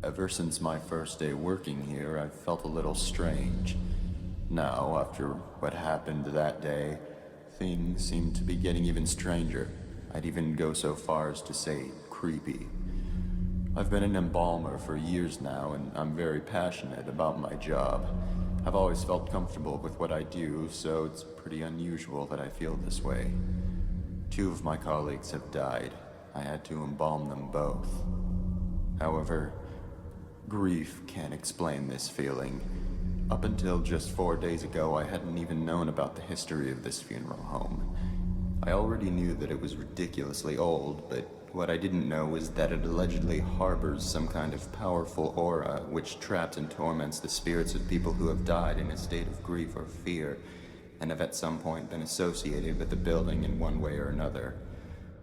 Ever since my first day working here, I've felt a little strange. Now, after what happened that day, things seem to be getting even stranger. I'd even go so far as to say creepy. I've been an embalmer for years now, and I'm very passionate about my job. I've always felt comfortable with what I do, so it's pretty unusual that I feel this way. Two of my colleagues have died. I had to embalm them both. However, grief can't explain this feeling. Up until just 4 days ago, I hadn't even known about the history of this funeral home. I already knew that it was ridiculously old, but what I didn't know was that it allegedly harbors some kind of powerful aura which traps and torments the spirits of people who have died in a state of grief or fear, and have at some point been associated with the building in one way or another.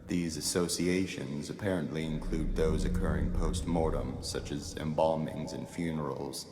These associations apparently include those occurring post-mortem, such as embalmings and funerals.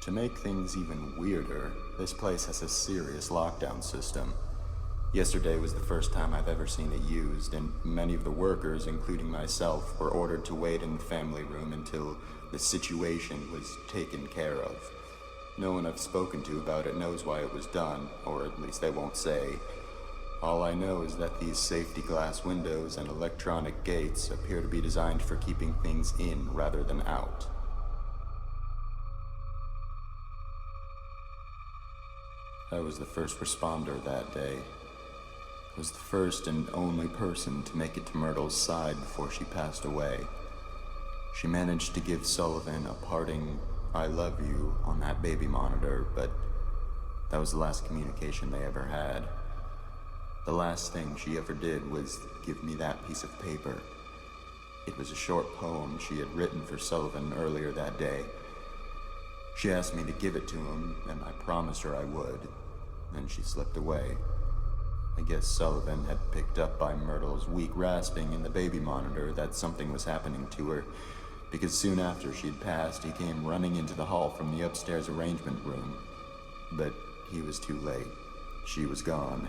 To make things even weirder, this place has a serious lockdown system. Yesterday was the first time I've ever seen it used, and many of the workers, including myself, were ordered to wait in the family room until the situation was taken care of. No one I've spoken to about it knows why it was done, or at least they won't say. All I know is that these safety glass windows and electronic gates appear to be designed for keeping things in rather than out. I was the first responder that day. I was the first and only person to make it to Myrtle's side before she passed away. She managed to give Sullivan a parting "I love you" on that baby monitor, but that was the last communication they ever had. The last thing she ever did was give me that piece of paper. It was a short poem she had written for Sullivan earlier that day. She asked me to give it to him, and I promised her I would. Then she slipped away. I guess Sullivan had picked up by Myrtle's weak rasping in the baby monitor that something was happening to her, because soon after she'd passed, he came running into the hall from the upstairs arrangement room. But he was too late. She was gone.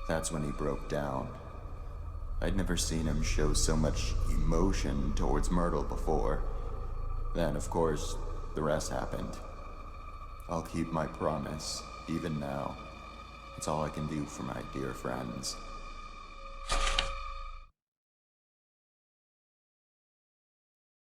That's when he broke down. I'd never seen him show so much emotion towards Myrtle before. Then, of course, the rest happened. I'll keep my promise, even now. It's all I can do for my dear friends.